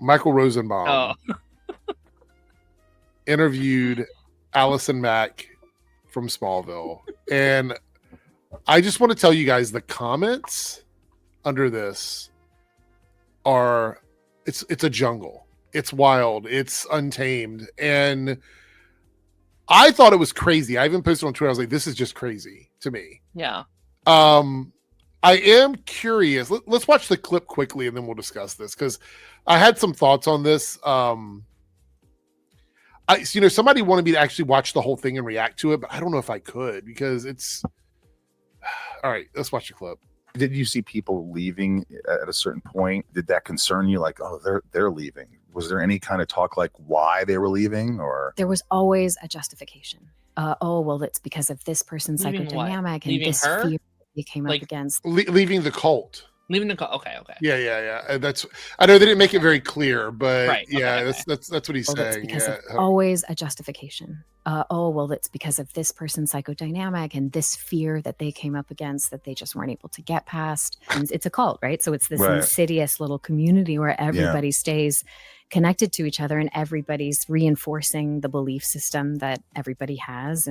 Michael Rosenbaum Oh, interviewed Allison Mack from Smallville. And I just want to tell you guys the comments under this are it's a jungle. It's wild. It's untamed. And I thought it was crazy. I even posted on Twitter. I was like, this is just crazy to me. yeah. I am curious. Let's watch the clip quickly and then we'll discuss this because I had some thoughts on this. Somebody wanted me to actually watch the whole thing and react to it, but I don't know if I could because it's all right. Let's watch the clip. Did you see people leaving at a certain point? Did that concern you? Like, oh, they're leaving. Was there any kind of talk like why they were leaving, or there was always a justification? Well, it's because of this person's Leaving psychodynamic and Leaving this her? fear they came up against. Leaving the cult. Leaving the okay. Yeah. That's. I know they didn't make it very clear, but Right, okay. That's what he's Well, it's saying. because Yeah. of always a justification. It's because of this person's psychodynamic and this fear that they came up against that they just weren't able to get past. And it's a cult, right? So it's this Right. insidious little community where everybody stays connected to each other and everybody's reinforcing the belief system that everybody has.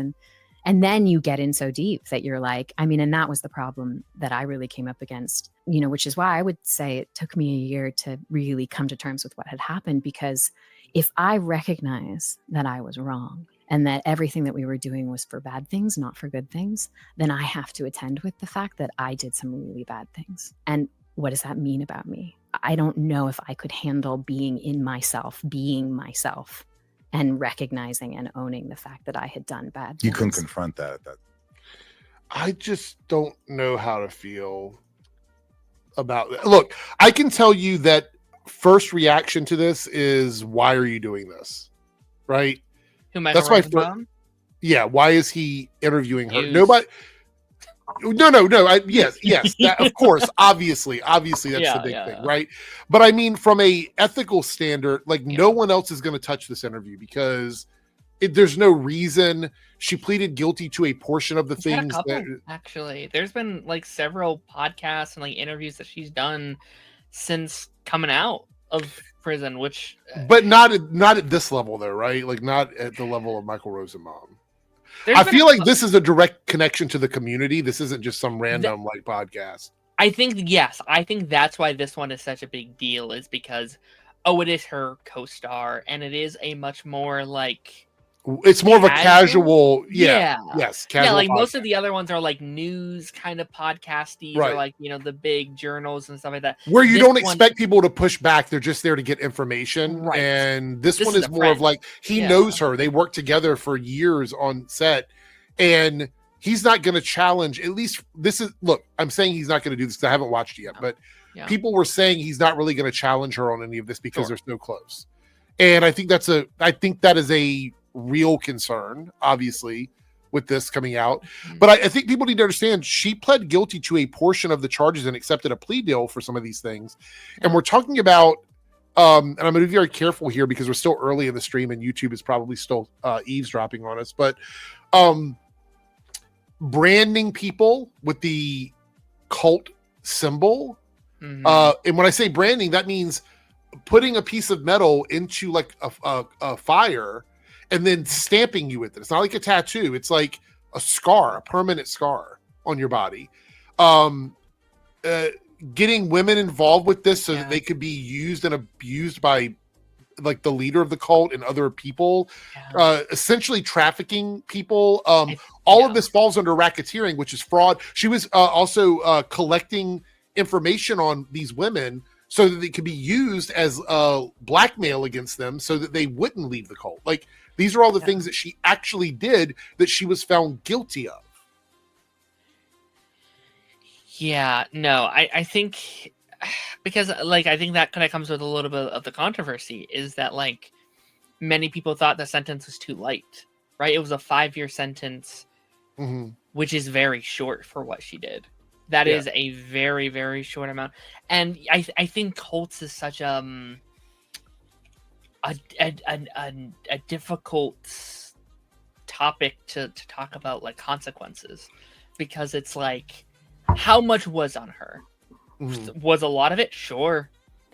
And then you get in so deep that you're like, and that was the problem that I really came up against, which is why I would say it took me a year to really come to terms with what had happened. Because if I recognize that I was wrong and that everything that we were doing was for bad things, not for good things, then I have to attend with the fact that I did some really bad things. And what does that mean about me? I don't know if I could handle being myself, and recognizing and owning the fact that I had done bad things. you couldn't confront that? I just don't know how to feel about that. Look, I can tell you that first reaction to this is, why are you doing this? Right? That's my first. Yeah. Why is he interviewing her? Used. Nobody. No. Yes. That, of course. Obviously, that's the big thing, right? But I mean, from a ethical standard, like no one else is going to touch this interview because there's no reason. She pleaded guilty to a portion of the things Actually, there's been like several podcasts and like interviews that she's done since coming out of prison, which but not at this level though, right? Like not at the level of Michael Rosenbaum. I feel like this is a direct connection to the community. This isn't just some random podcast. I think that's why this one is such a big deal, is because it is her co-star and it is a much more like it's more of a casual casual like podcast. most of the other ones are like news kind of podcasty, right. Or like the big journals and stuff like that, where you don't expect people to push back. They're just there to get information, right? And this one is more of like he knows her. They worked together for years on set, and he's not going to challenge. At least I'm saying he's not going to do this because I haven't watched it yet, but people were saying he's not really going to challenge her on any of this because they're so close. And I think that is a real concern, obviously, with this coming out. But I think people need to understand she pled guilty to a portion of the charges and accepted a plea deal for some of these things. And we're talking about, and I'm going to be very careful here because we're still early in the stream and YouTube is probably still eavesdropping on us, but branding people with the cult symbol. And when I say branding, that means putting a piece of metal into like a fire and then stamping you with it. It's not like a tattoo. It's like a scar, a permanent scar on your body. Getting women involved with this so that they could be used and abused by like the leader of the cult and other people, essentially trafficking people. All of this falls under racketeering, which is fraud. She was also collecting information on these women so that they could be used as blackmail against them so that they wouldn't leave the cult. Like, these are all the things that she actually did that she was found guilty of. Yeah, no, I think because like I think that kind of comes with a little bit of the controversy is that like many people thought the sentence was too light, right? It was a 5-year sentence, which is very short for what she did. That is a very, very short amount. And I think cults is such a difficult topic to talk about, like consequences, because it's like, how much was on her? Was a lot of it? Sure.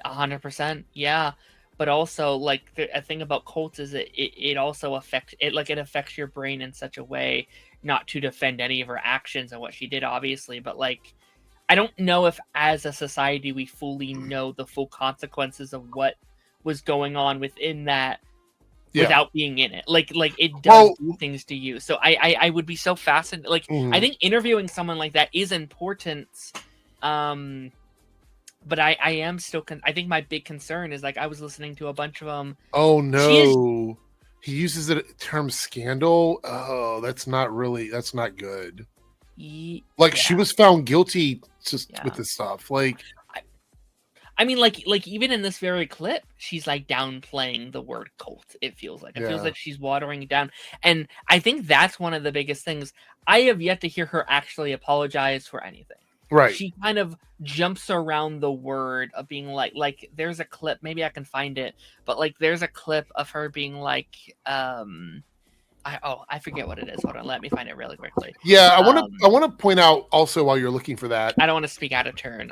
100%. Yeah. but also like a thing about cults is it also affects it, like it affects your brain in such a way, not to defend any of her actions and what she did, obviously, but like I don't know if as a society we fully know the full consequences of what was going on within that without being in it. Like it does do things to you. So I would be so fascinated. Like I think interviewing someone like that is important. But I am still I think my big concern is like I was listening to a bunch of them. Oh no. He uses the term scandal. Oh, that's not good. Like she was found guilty just with this stuff. Like I mean, like even in this very clip, she's like downplaying the word cult. It feels like she's watering it down, and I think that's one of the biggest things. I have yet to hear her actually apologize for anything. Right. She kind of jumps around the word of being like there's a clip, maybe I can find it, but like there's a clip of her being like, I forget what it is. Hold on, let me find it really quickly. Yeah, I want to point out also while you're looking for that. I don't want to speak out of turn.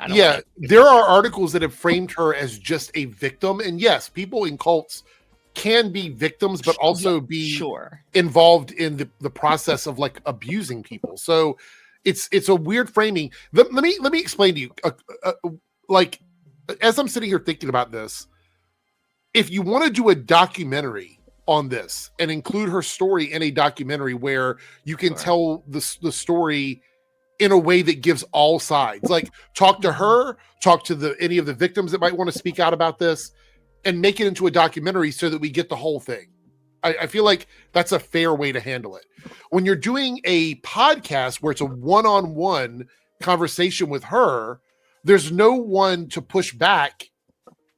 There are articles that have framed her as just a victim, and yes, people in cults can be victims, but also be involved in the process of like abusing people. So it's a weird framing. Let me explain to you. Like as I'm sitting here thinking about this, if you want to do a documentary on this and include her story in a documentary where you can tell the story in a way that gives all sides, like talk to her, talk to any of the victims that might want to speak out about this, and make it into a documentary so that we get the whole thing. I feel like that's a fair way to handle it. When you're doing a podcast where it's a one-on-one conversation with her, there's no one to push back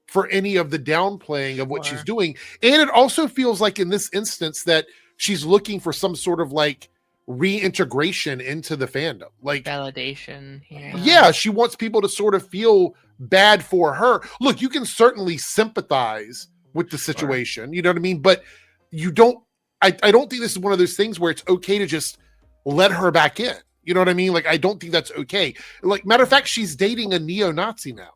for any of the downplaying of what she's doing. And it also feels like in this instance that she's looking for some sort of like reintegration into the fandom. Like validation. Yeah, she wants people to sort of feel bad for her. Look, you can certainly sympathize with the situation, you know what I mean? But you don't, I don't think this is one of those things where it's okay to just let her back in. You know what I mean? Like, I don't think that's okay. Like, matter of fact, she's dating a neo-Nazi now.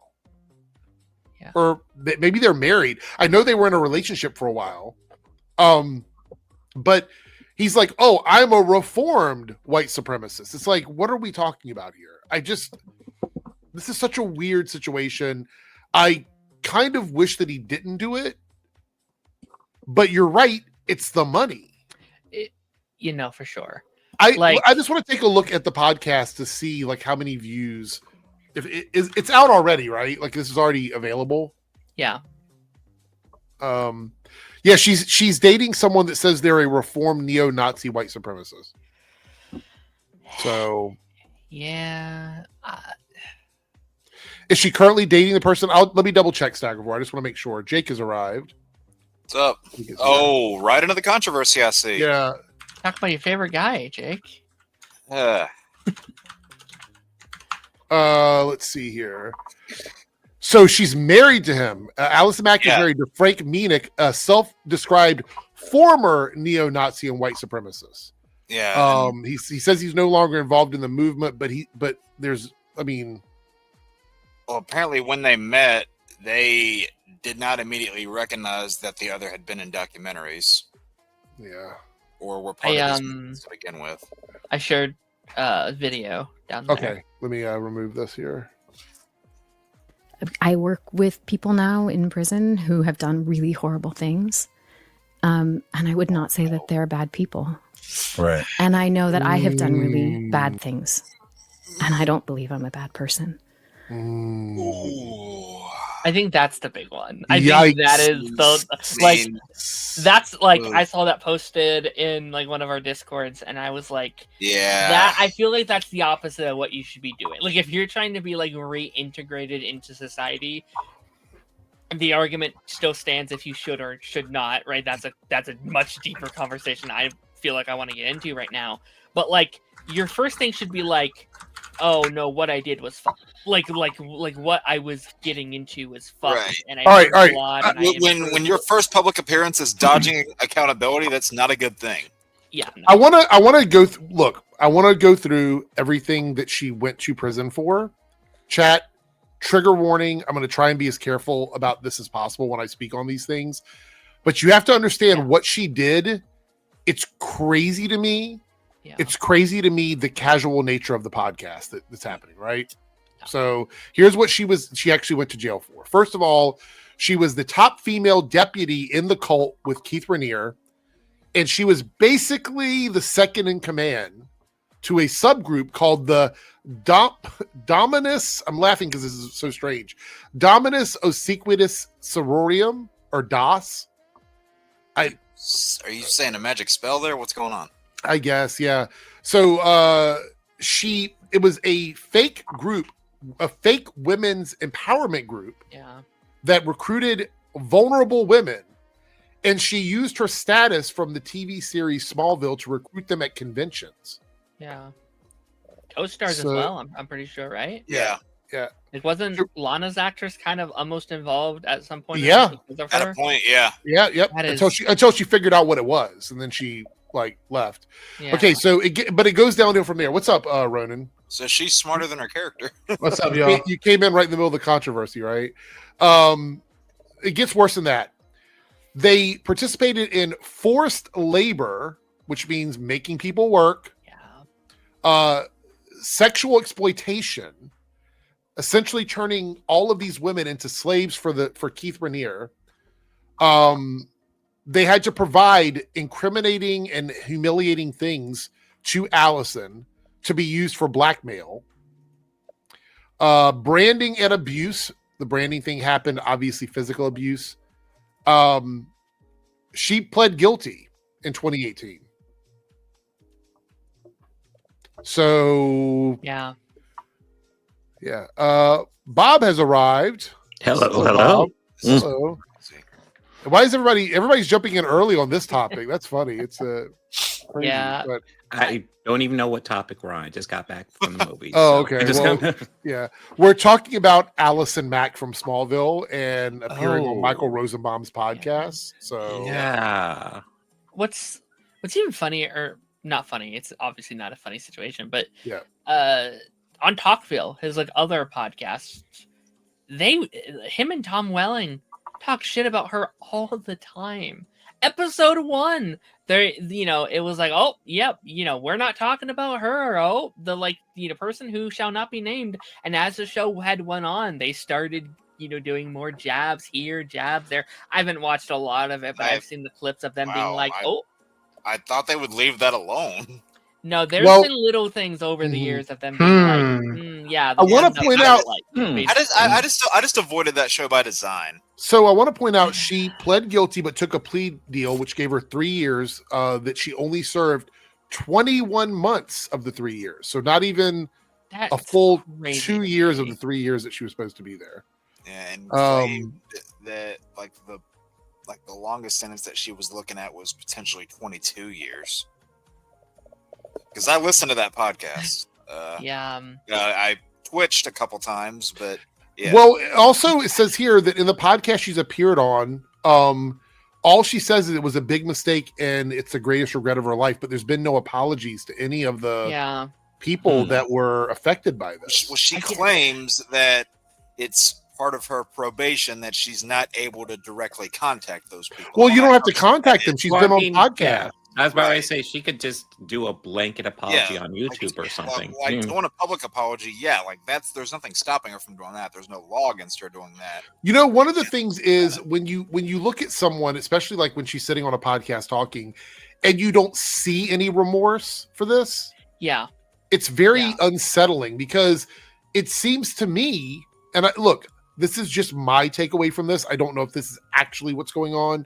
Yeah. Or maybe they're married. I know they were in a relationship for a while. But he's like, oh, I'm a reformed white supremacist. It's like, what are we talking about here? This is such a weird situation. I kind of wish that he didn't do it. But you're right. It's the money. For sure. I just want to take a look at the podcast to see like how many views. If it's out already, right? Like this is already available. Yeah. Yeah, she's dating someone that says they're a reformed neo-Nazi white supremacist. So. Yeah. Is she currently dating the person? Let me double check Staggerboard. I just want to make sure. Jake has arrived. What's up? Right into the controversy, I see. Yeah. Talk about your favorite guy, Jake. Let's see here. So she's married to him. Allison Mack is married to Frank Meenick, a self-described former neo-Nazi and white supremacist. Yeah. He says he's no longer involved in the movement, but there's, well, apparently when they met, they did not immediately recognize that the other had been in documentaries. Yeah. Or were part of this to begin with. I shared a video down there. Okay, let me remove this here. I work with people now in prison who have done really horrible things. And I would not say that they're bad people. Right. And I know that I have done really bad things. And I don't believe I'm a bad person. I think that's the big one. I think that is that's like I saw that posted in like one of our discords, and I was like, that I feel like that's the opposite of what you should be doing. Like if you're trying to be like reintegrated into society, the argument still stands if you should or should not, right? That's a much deeper conversation I feel like I want to get into right now. But like your first thing should be like, oh no, what I did was fun. Like what I was getting into was fun. Right. And all right. When your first public appearance is dodging accountability, that's not a good thing. Yeah. No. I want to go I want to go through everything that she went to prison for. Chat, trigger warning. I'm going to try and be as careful about this as possible when I speak on these things. But you have to understand what she did. It's crazy to me. Yeah. It's crazy to me the casual nature of the podcast that's happening, right? Yeah. So here's what she actually went to jail for. First of all, she was the top female deputy in the cult with Keith Raniere, and she was basically the second in command to a subgroup called the Dominus. I'm laughing because this is so strange. Dominus Obsequious Sororium, or DOS. Are you saying a magic spell there? What's going on? I guess, yeah. So it was a fake group, a fake women's empowerment group that recruited vulnerable women. And she used her status from the TV series Smallville to recruit them at conventions. Yeah. Co-stars as well, I'm pretty sure, right? Yeah. Yeah. It wasn't Lana's actress kind of almost involved at some point? Yeah. At a point, yeah. Yeah, yep. Until she figured out what it was, and then she left. Yeah. Okay, so it goes downhill from there. What's up, Ronan? So she's smarter than her character. What's up, y'all? You came in right in the middle of the controversy, right? It gets worse than that. They participated in forced labor, which means making people work. Yeah. Sexual exploitation, essentially turning all of these women into slaves for Keith Raniere. They had to provide incriminating and humiliating things to Allison to be used for blackmail. Branding and abuse. The branding thing happened, obviously physical abuse. She pled guilty in 2018. So yeah. Bob has arrived. Hello. Hello. Why is everybody's jumping in early on this topic? That's funny. It's crazy, yeah. But I don't even know what topic we're on. I just got back from the movie. Okay. Well, yeah, we're talking about Allison Mack from Smallville and appearing on Michael Rosenbaum's podcast. So yeah. What's even funny, or not funny? It's obviously not a funny situation, but on Talkville, his other podcasts, him and Tom Welling talk shit about her all the time. Episode 1, it was we're not talking about her. The person who shall not be named. And as the show had went on, they started doing more jabs here, jabs there. I haven't watched a lot of it, but I've seen the clips of them being like, I thought they would leave that alone. No, there's been little things over the years of them being I want to point out. I just avoided that show by design. So I want to point out she pled guilty but took a plea deal, which gave her 3 years. That she only served 21 months of the 3 years, so not even a full 2 years of the 3 years that she was supposed to be there. Yeah, and claimed that the longest sentence that she was looking at was potentially 22 years. Because I listened to that podcast. I twitched a couple times, but yeah. Well, also it says here that in the podcast she's appeared on, all she says is it was a big mistake and it's the greatest regret of her life. But there's been no apologies to any of the people that were affected by this. Well, she claims that it's part of her probation that she's not able to directly contact those people. Well, you don't have to contact them. She's been on podcast. Yeah. I was about to say she could just do a blanket apology on YouTube or something. Doing a public apology, there's nothing stopping her from doing that. There's no law against her doing that. One of the things is when you look at someone, especially when she's sitting on a podcast talking, and you don't see any remorse for this. Yeah, it's very unsettling because it seems to me, and this is just my takeaway from this. I don't know if this is actually what's going on.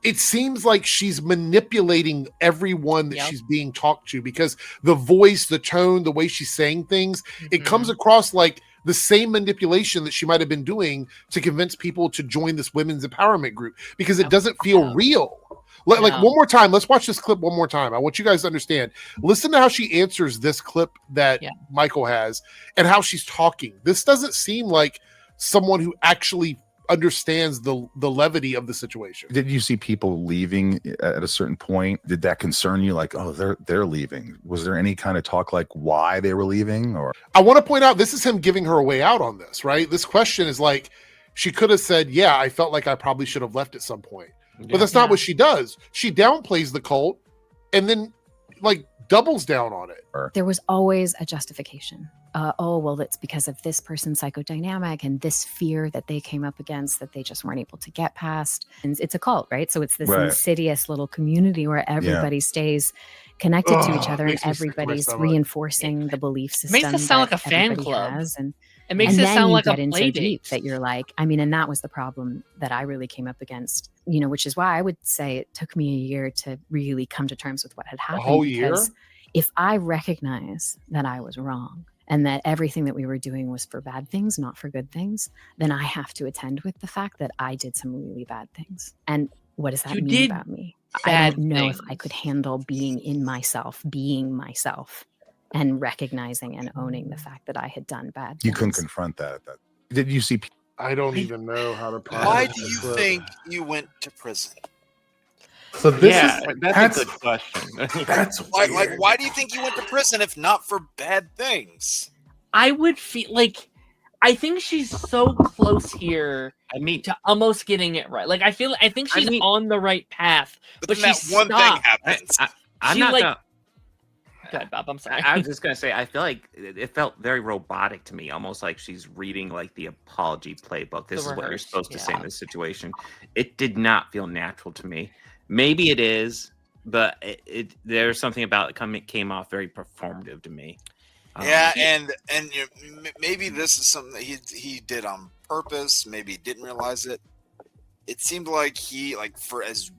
It seems like she's manipulating everyone that she's being talked to because the voice, the tone, the way she's saying things, it comes across like the same manipulation that she might have been doing to convince people to join this women's empowerment group because it doesn't feel real. One more time, let's watch this clip one more time. I want you guys to understand. Listen to how she answers this clip that Michael has and how she's talking. This doesn't seem like someone who actually understands the levity of the situation. Did you see people leaving at a certain point? Did that concern you? Like, oh, they're leaving. Was there any kind of talk like why they were leaving? Or I want to point out this is him giving her a way out on this, right? This question is like, she could have said, yeah, I felt like I probably should have left at some point. But that's not what she does. She downplays the cult and then like doubles down on it. There was always a justification. Oh, well, it's because of this person's psychodynamic and this fear that they came up against that they just weren't able to get past. And it's a cult, right? So it's this insidious little community where everybody stays connected to each other and everybody's reinforcing the belief system. It makes it sound like a fan club. And it makes it sound like a play date. Deep that you're like, I mean, and that was the problem that I really came up against, you know, which is why I would say it took me a year to really come to terms with what had happened. A whole year? If I recognize that I was wrong and that everything that we were doing was for bad things, not for good things, then I have to attend with the fact that I did some really bad things. And what does that mean about me? I don't know if I could handle being myself, and recognizing and owning the fact that I had done bad things. You couldn't confront that. Did you see? I don't even know how to process. Why do you think you went to prison? So this that's a good question. That's like why do you think you went to prison if not for bad things? I would feel like I think she's so close here. I mean, to almost getting it right. Like I think she's on the right path, but that she's one thing happens. I'm not like, gonna. Go ahead, Bob. I'm sorry. I was just gonna say, I feel like it felt very robotic to me, almost like she's reading like the apology playbook. This is what you're supposed to say in this situation. It did not feel natural to me. Maybe it is, but there's something about it came off very performative to me. And maybe this is something that he did on purpose. Maybe he didn't realize it. It seemed like for as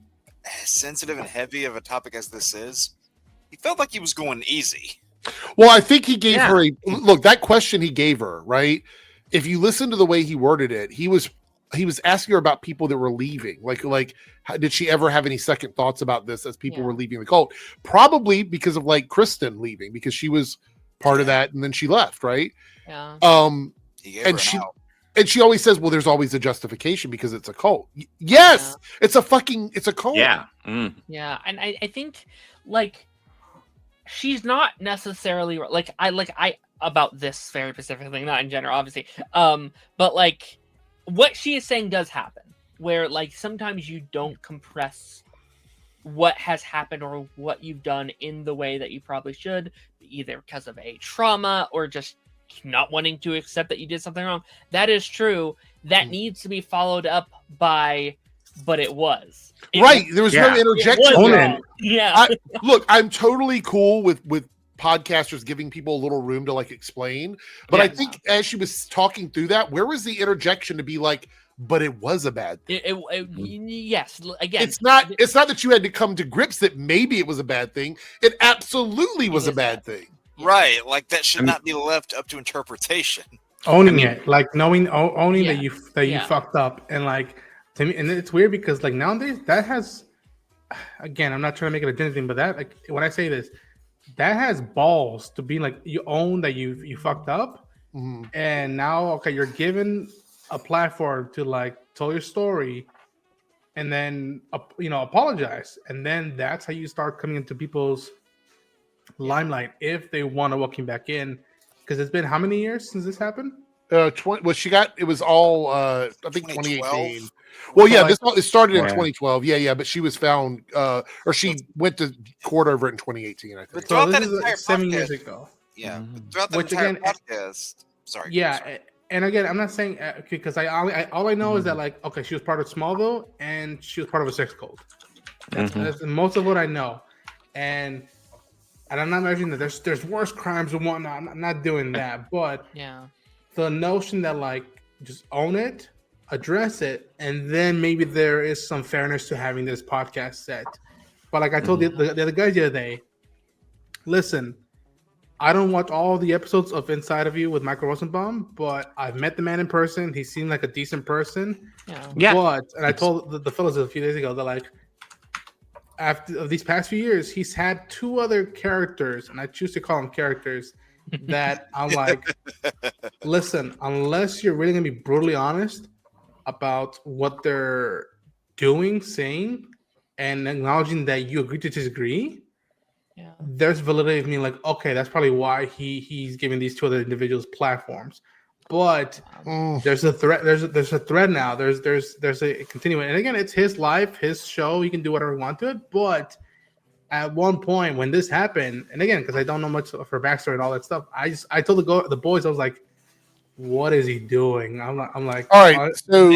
sensitive and heavy of a topic as this is, he felt like he was going easy. Well, I think he gave her look, that question he gave her, right? If you listen to the way he worded it, he was asking her about people that were leaving. Like did she ever have any second thoughts about this as people were leaving the cult? Probably because of like Kristen leaving, because she was part of that and then she left, right? Yeah. And she always says, well, there's always a justification because it's a cult. Yes, it's a cult. Yeah. Yeah. And I think like she's not necessarily like I about this very specific thing, not in general, obviously. But like what she is saying does happen, where like sometimes you don't compress what has happened or what you've done in the way that you probably should, either because of a trauma or just not wanting to accept that you did something wrong. That is true. That needs to be followed up by, but it was. There was no interjection. Look, I'm totally cool with podcasters giving people a little room to like explain, but I think as she was talking through that, where was the interjection to be like, but it was a bad thing? Yes, again, it's not that you had to come to grips that maybe it was a bad thing. It absolutely was a bad thing. Right, like that should not be left up to interpretation. Owning it, like owning that you fucked up, and like to me, and it's weird because like nowadays that has, again, I'm not trying to make it a gender thing, but that like when I say this, that has balls to be like you own that you fucked up, and now you're given a platform to like tell your story, and then apologize, and then that's how you start coming into people's limelight if they want to welcome back in, because it's been how many years since this happened? It was all I think 2018. Well, it started in 2012. But she was found or she went to court over it in 2018, I think. So this is 7 years ago. Yeah. Throughout the entire podcast. Sorry. Yeah. Sorry. And again, I'm not saying because all I know is that like she was part of Smallville and she was part of a sex cult. That's most of what I know, and I'm not imagining that there's worse crimes and whatnot. I'm not doing that, but the notion that like just own it, address it, and then maybe there is some fairness to having this podcast set. But like I told the other guys the other day, listen, I don't watch all the episodes of Inside of You with Michael Rosenbaum, but I've met the man in person. He seemed like a decent person. But I told the fellas a few days ago that like after these past few years, he's had two other characters, and I choose to call them characters, that I'm like, listen, unless you're really gonna be brutally honest, about what they're doing, saying, and acknowledging that you agree to disagree, there's validity of me like, okay, that's probably why he's giving these two other individuals platforms. But there's a threat. There's a thread now. There's a continuing. And again, it's his life, his show. He can do whatever he wants to it. But at one point when this happened, and again, because I don't know much of her backstory and all that stuff, I told the boys, I was like, what is he doing? I'm like, all right. So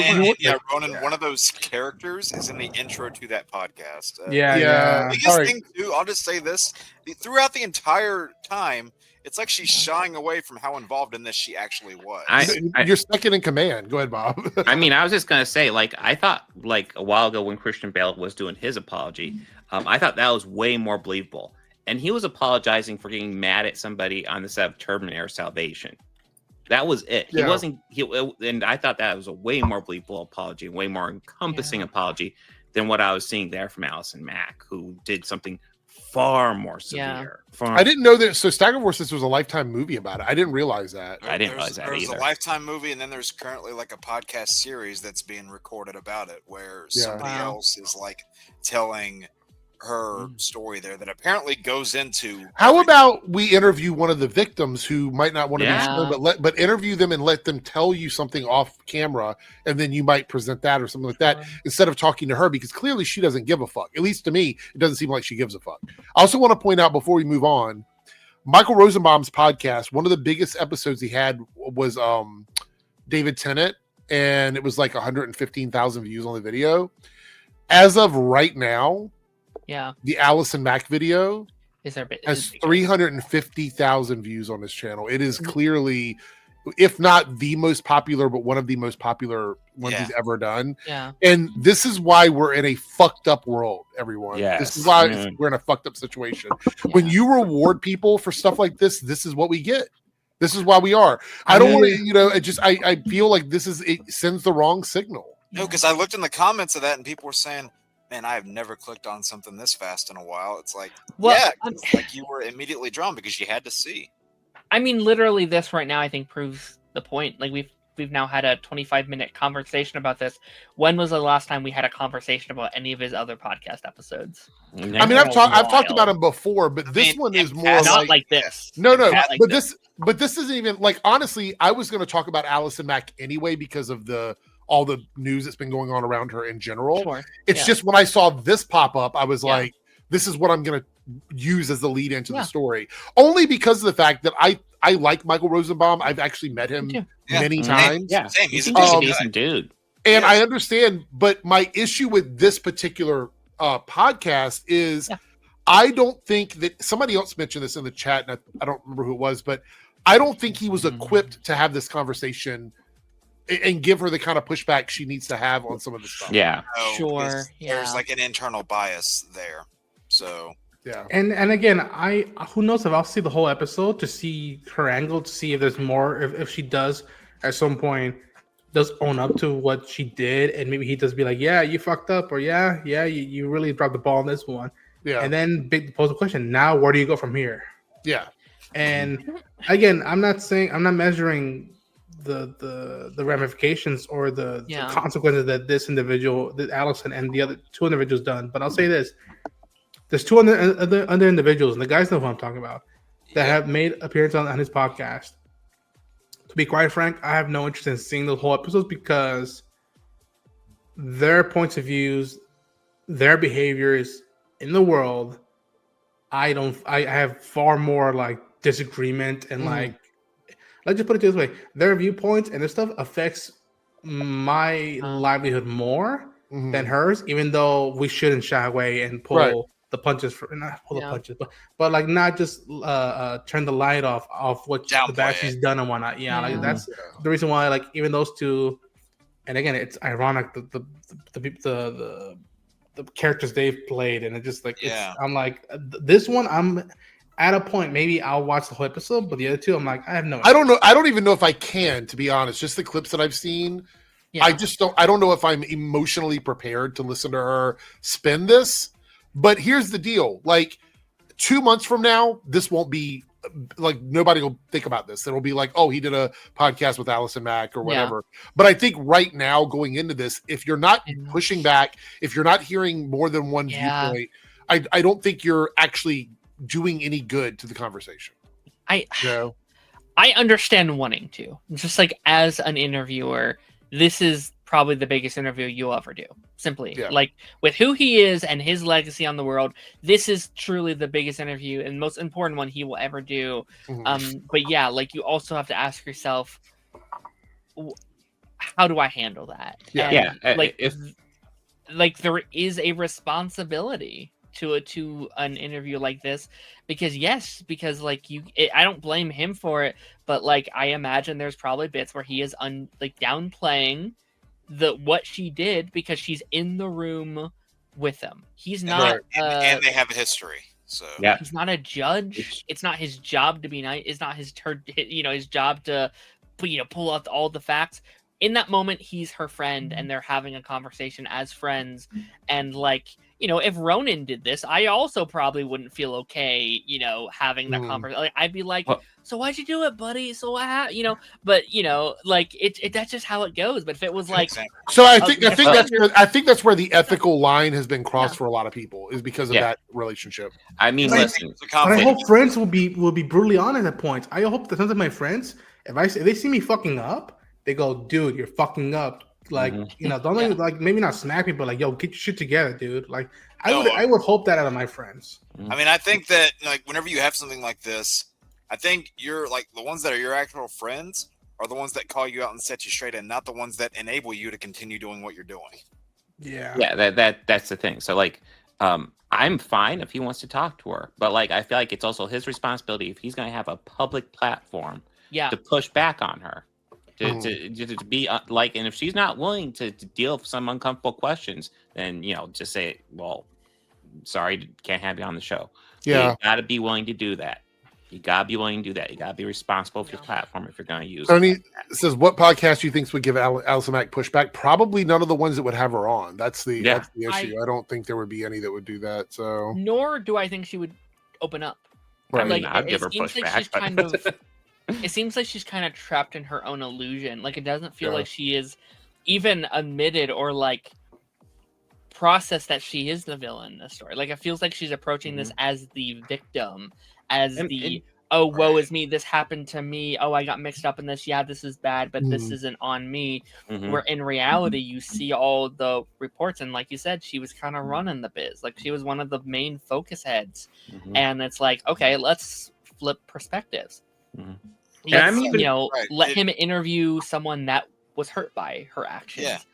Ronan, one of those characters is in the intro to that podcast. Yeah. Biggest thing too, I'll just say this: throughout the entire time, it's like she's shying away from how involved in this she actually was. You're second in command. Go ahead, Bob. I mean, I was just gonna say, like, I thought, like, a while ago when Christian Bale was doing his apology, I thought that was way more believable, and he was apologizing for getting mad at somebody on the set of Terminator Salvation. That was it. He wasn't. And I thought that was a way more believable apology, way more encompassing apology than what I was seeing there from Allison Mack, who did something far more severe. I didn't know that. So Stagger Forces was a Lifetime movie about it. I didn't realize that. I didn't realize that either. There's a Lifetime movie, and then there's currently like a podcast series that's being recorded about it, where somebody else is like telling her story there that apparently goes into. How about we interview one of the victims who might not want to be shown, but interview them and let them tell you something off camera, and then you might present that or something like that instead of talking to her, because clearly she doesn't give a fuck. At least to me, it doesn't seem like she gives a fuck. I also want to point out before we move on, Michael Rosenbaum's podcast, one of the biggest episodes he had was David Tennant, and it was like 115,000 views on the video. As of right now, the Allison Mack video has 350,000 views on his channel. It is clearly, if not the most popular, but one of the most popular ones he's ever done. And this is why we're in a fucked up world, everyone. This is why we're in a fucked up situation. When you reward people for stuff like this, this is what we get. This is why we are. I don't want to, I feel like it sends the wrong signal. No, because I looked in the comments of that and people were saying, man, I have never clicked on something this fast in a while. It's like, like you were immediately drawn because you had to see. I mean, literally, this right now, I think, proves the point. Like, we've now had a 25-minute conversation about this. When was the last time we had a conversation about any of his other podcast episodes? I mean, I've talked about him before, but this one is more not like this. No, but this isn't even like, honestly, I was going to talk about Allison Mack anyway because of all the news that's been going on around her in general. It's just when I saw this pop up, I was like, this is what I'm going to use as the lead into the story. Only because of the fact that I like Michael Rosenbaum. I've actually met him many times. Same. He's a decent dude. And I understand, but my issue with this particular podcast is I don't think that somebody else mentioned this in the chat, and I don't remember who it was, but I don't think he was equipped to have this conversation and give her the kind of pushback she needs to have on some of the stuff. There's like an internal bias there. So and again, who knows if I'll see the whole episode to see her angle, to see if there's more, if she does at some point does own up to what she did, and maybe he does be like, yeah, you fucked up, or you really dropped the ball on this one. And then pose the question, now where do you go from here? And again, I'm not measuring the ramifications or the consequences that this individual, that Allison and the other two individuals done. But I'll say this: there's two other individuals, and the guys know who I'm talking about, that have made appearance on his podcast. To be quite frank, I have no interest in seeing the whole episodes because their points of views, their behaviors in the world, I have far more like disagreement and like, let's just put it this way, their viewpoints and their stuff affects my livelihood more than hers, even though we shouldn't shy away and pull the punches but like not just turn the light off what the bad she's done and whatnot. Like that's the reason why, like, even those two, and again, it's ironic the characters they've played, and it just like I'm like, this one I'm at a point, maybe I'll watch the whole episode, but the other two, I'm like, I have no idea. I don't know. I don't even know if I can, to be honest. Just the clips that I've seen, I don't know if I'm emotionally prepared to listen to her spin this. But here's the deal: like 2 months from now, this won't be like nobody will think about this. It'll be like, oh, he did a podcast with Allison Mack or whatever. But I think right now going into this, if you're not pushing back, if you're not hearing more than one viewpoint, I don't think you're actually doing any good to the conversation. I understand wanting to. Just like as an interviewer, this is probably the biggest interview you'll ever do. Simply. Like with who he is and his legacy on the world, this is truly the biggest interview and most important one he will ever do. But yeah, like you also have to ask yourself, how do I handle that? Like there is a responsibility to an interview like this, because like I don't blame him for it, but like I imagine there's probably bits where he is downplaying what she did because she's in the room with him. He's not and they have a history, so he's not a judge. It's not his job to be nice. It's not his his job to pull out all the facts. In that moment, he's her friend and they're having a conversation as friends. And like, if Ronan did this, I also probably wouldn't feel okay, having that conversation. Like, I'd be like, so why'd you do it, buddy? So what, but like that's just how it goes. But if it was like, so I think that's where the ethical line has been crossed for a lot of people, is because of that relationship. I mean, listen, but I hope friends will be brutally honest at points. I hope that some of my friends, if they see me fucking up, they go, dude, you're fucking up. Like, don't like maybe not smack me, but like, yo, get your shit together, dude. Like, I would hope that out of my friends. I mean, I think that like whenever you have something like this, I think you're like the ones that are your actual friends are the ones that call you out and set you straight, and not the ones that enable you to continue doing what you're doing. Yeah, that's the thing. So like, I'm fine if he wants to talk to her, but like, I feel like it's also his responsibility if he's going to have a public platform, to push back on her. To be like, and if she's not willing to deal with some uncomfortable questions, then just say, well, sorry, can't have you on the show. You gotta be willing to do that. You gotta be willing to do that. You gotta be responsible for your platform if you're going to use Tony says, what podcast do you think would give Allison Mack pushback? Probably none of the ones that would have her on. That's the issue. I don't think there would be any that would do that. So nor do I think she would open up. Right. Like, I'd give her pushback. It seems like she's kind of trapped in her own illusion. Like, it doesn't feel like she is even admitted or like processed that she is the villain in the story. Like, it feels like she's approaching this as the victim, as woe is me, this happened to me, oh, I got mixed up in this, this is bad, but this isn't on me. Where in reality, you see all the reports, and like you said, she was kind of running the biz. Like, she was one of the main focus heads. And it's like, okay, let's flip perspectives. Let him interview someone that was hurt by her actions.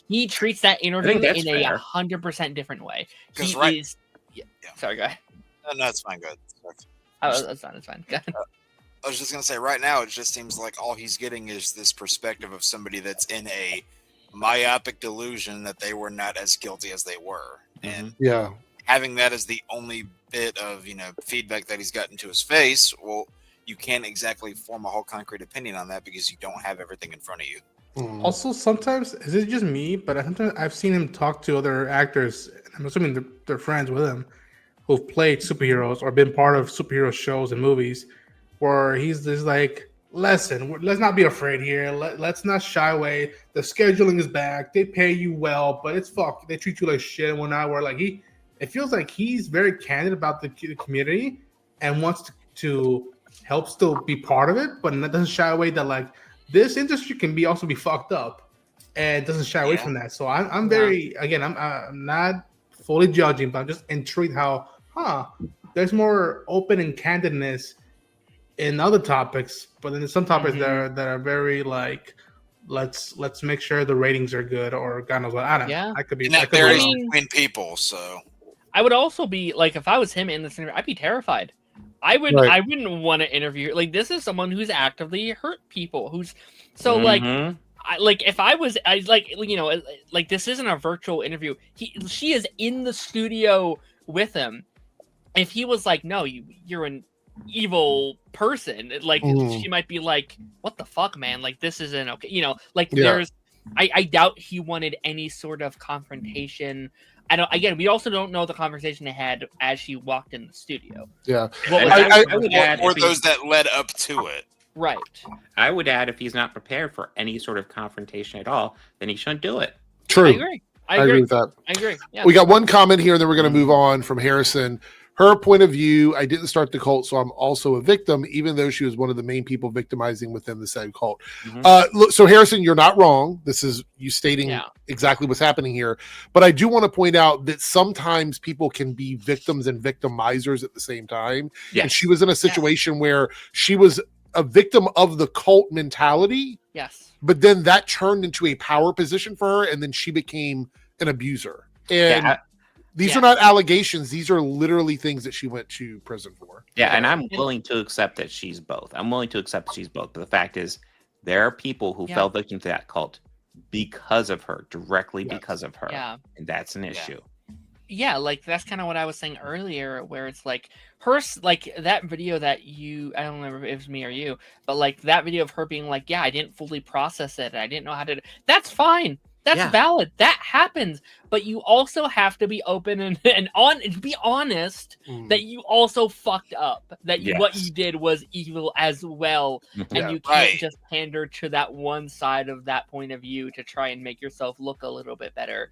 He treats that interview in a 100% different way. Sorry, go ahead. No, it's fine. Good. It's fine. Go ahead. I was just gonna say, right now, it just seems like all he's getting is this perspective of somebody that's in a myopic delusion that they were not as guilty as they were, and having that as the only bit of feedback that he's gotten to his face. Well, you can't exactly form a whole concrete opinion on that because you don't have everything in front of you. Also, sometimes, is it just me, but sometimes I've seen him talk to other actors, and I'm assuming they're friends with him, who've played superheroes or been part of superhero shows and movies, where he's just like, listen, let's not be afraid here. Let's not shy away. The scheduling is back. They pay you well, but it's fuck. They treat you like shit and whatnot. Where like it feels like he's very candid about the community and wants to help still be part of it, but it doesn't shy away that like this industry can also be fucked up, and doesn't shy away from that. So I'm very, again, I'm not fully judging, but I'm just intrigued how there's more open and candidness in other topics, but then there's some topics that are very like, let's make sure the ratings are good, or God knows what. I don't know. I could be. And that varies between people. So I would also be like, if I was him in this interview, I'd be terrified. I wouldn't want to interview. Like, this is someone who's actively hurt people. Like, if I was, like this isn't a virtual interview. She is in the studio with him. If he was like, no, you're an evil person, like she might be like, what the fuck, man? Like, this isn't okay. There's I doubt he wanted any sort of confrontation. We also don't know the conversation they had as she walked in the studio. Yeah. I would add, or those that led up to it. Right. I would add, if he's not prepared for any sort of confrontation at all, then he shouldn't do it. True. I agree. I agree with that. I agree. Yeah. We got one comment here, and then we're going to move on from Harrison. Her point of view, I didn't start the cult, so I'm also a victim, even though she was one of the main people victimizing within the said cult. Look, so Harrison, you're not wrong. This is you stating exactly what's happening here. But I do want to point out that sometimes people can be victims and victimizers at the same time. Yes. And she was in a situation where she was a victim of the cult mentality. Yes. But then that turned into a power position for her, and then she became an abuser. And these are not allegations. These are literally things that she went to prison for. Yeah, and I'm willing to accept that she's both. But the fact is, there are people who fell victim to that cult because of her, directly because of her. Yeah. And that's an issue. Yeah, like that's kind of what I was saying earlier, where it's like her, like that video that I don't remember if it was me or you, but like that video of her being like, I didn't fully process it. I didn't know how to. That's fine. That's valid. That happens. But you also have to be open and be honest that you also fucked up. That what you did was evil as well. And you can't just pander to that one side of that point of view to try and make yourself look a little bit better.